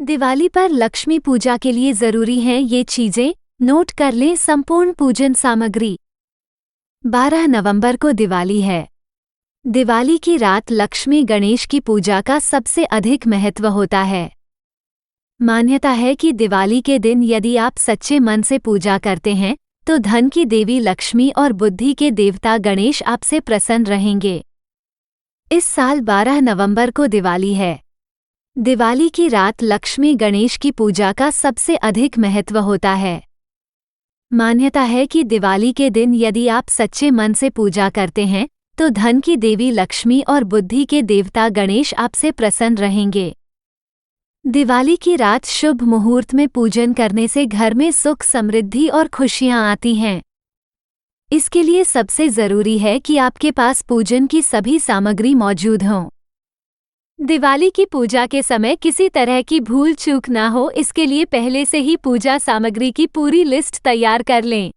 दिवाली पर लक्ष्मी पूजा के लिए जरूरी हैं ये चीजें, नोट कर लें। संपूर्ण पूजन सामग्री। 12 नवंबर को दिवाली है। दिवाली की रात लक्ष्मी गणेश की पूजा का सबसे अधिक महत्व होता है। मान्यता है कि दिवाली के दिन यदि आप सच्चे मन से पूजा करते हैं तो धन की देवी लक्ष्मी और बुद्धि के देवता गणेश आपसे प्रसन्न रहेंगे। इस साल 12 नवंबर को दिवाली है। दिवाली की रात लक्ष्मी गणेश की पूजा का सबसे अधिक महत्व होता है। मान्यता है कि दिवाली के दिन यदि आप सच्चे मन से पूजा करते हैं तो धन की देवी लक्ष्मी और बुद्धि के देवता गणेश आपसे प्रसन्न रहेंगे। दिवाली की रात शुभ मुहूर्त में पूजन करने से घर में सुख, समृद्धि और खुशियां आती हैं। इसके लिए सबसे जरूरी है कि आपके पास पूजन की सभी सामग्री मौजूद हों। दिवाली की पूजा के समय किसी तरह की भूल चूक ना हो, इसके लिए पहले से ही पूजा सामग्री की पूरी लिस्ट तैयार कर लें।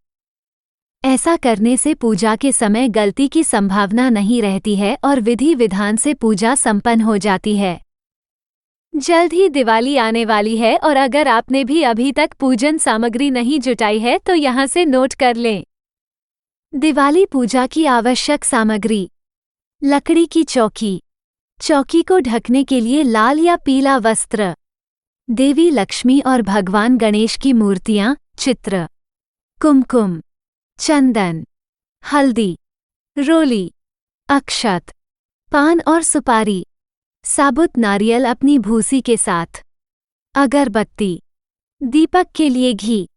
ऐसा करने से पूजा के समय गलती की संभावना नहीं रहती है और विधि विधान से पूजा संपन्न हो जाती है। जल्द ही दिवाली आने वाली है और अगर आपने भी अभी तक पूजन सामग्री नहीं जुटाई है तो यहाँ से नोट कर लें। दिवाली पूजा की आवश्यक सामग्री। लकड़ी की चौकी। चौकी को ढकने के लिए लाल या पीला वस्त्र। देवी लक्ष्मी और भगवान गणेश की मूर्तियां, चित्र। कुमकुम, चंदन, हल्दी, रोली, अक्षत, पान और सुपारी, साबुत नारियल अपनी भूसी के साथ, अगरबत्ती, दीपक के लिए घी,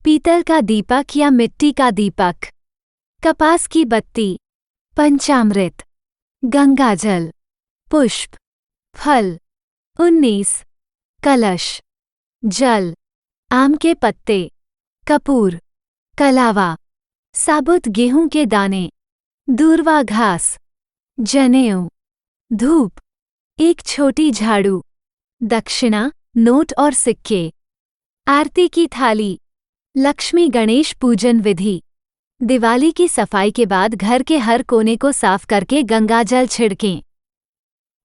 पीतल का दीपक या मिट्टी का दीपक, कपास की बत्ती, पंचामृत, गंगाजल, पुष्प, फल, 19, कलश, जल, आम के पत्ते, कपूर, कलावा, साबुत गेहूं के दाने, दूर्वा घास, जनेऊ, धूप, एक छोटी झाड़ू, दक्षिणा, नोट और सिक्के, आरती की थाली। लक्ष्मी गणेश पूजन विधि। दिवाली की सफाई के बाद घर के हर कोने को साफ करके गंगाजल छिड़कें।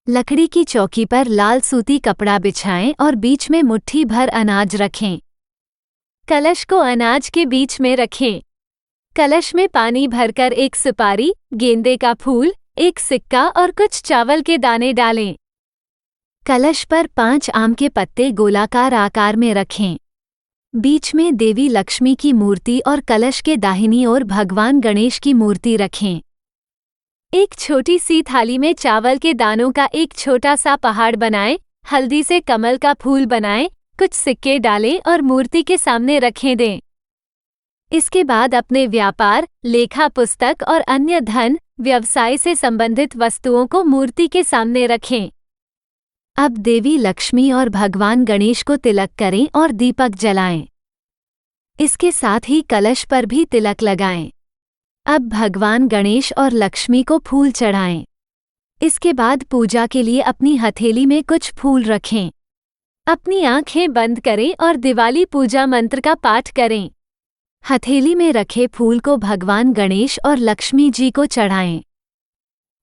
लकड़ी की चौकी पर लाल सूती कपड़ा बिछाएं और बीच में मुट्ठी भर अनाज रखें। कलश को अनाज के बीच में रखें। कलश में पानी भरकर एक सुपारी, गेंदे का फूल, एक सिक्का और कुछ चावल के दाने डालें। कलश पर 5 आम के पत्ते गोलाकार आकार में रखें। बीच में देवी लक्ष्मी की मूर्ति और कलश के दाहिनी ओर भगवान गणेश की मूर्ति रखें। एक छोटी सी थाली में चावल के दानों का एक छोटा सा पहाड़ बनाएं, हल्दी से कमल का फूल बनाएं, कुछ सिक्के डालें और मूर्ति के सामने रखें दें। इसके बाद अपने व्यापार, लेखा पुस्तक और अन्य धन, व्यवसाय से संबंधित वस्तुओं को मूर्ति के सामने रखें। अब देवी लक्ष्मी और भगवान गणेश को तिलक करें और दीपक जलाएं। इसके साथ ही कलश पर भी तिलक लगाएं। अब भगवान गणेश और लक्ष्मी को फूल चढ़ाएं। इसके बाद पूजा के लिए अपनी हथेली में कुछ फूल रखें। अपनी आंखें बंद करें और दिवाली पूजा मंत्र का पाठ करें। हथेली में रखे फूल को भगवान गणेश और लक्ष्मी जी को चढ़ाएं।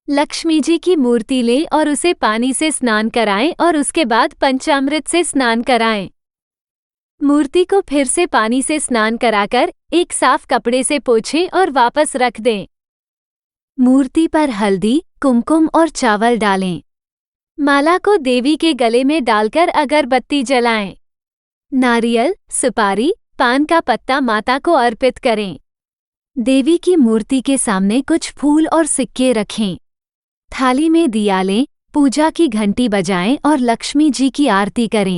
लक्ष्मी जी की मूर्ति लें और उसे पानी से स्नान कराएं और उसके बाद पंचामृत से स्नान कराएं। मूर्ति को फिर से पानी से स्नान कराकर एक साफ कपड़े से पोंछें और वापस रख दें। मूर्ति पर हल्दी, कुमकुम और चावल डालें। माला को देवी के गले में डालकर अगरबत्ती जलाएं। नारियल, सुपारी, पान का पत्ता माता को अर्पित करें। देवी की मूर्ति के सामने कुछ फूल और सिक्के रखें। थाली में दिया लें, पूजा की घंटी बजाएं और लक्ष्मी जी की आरती करें।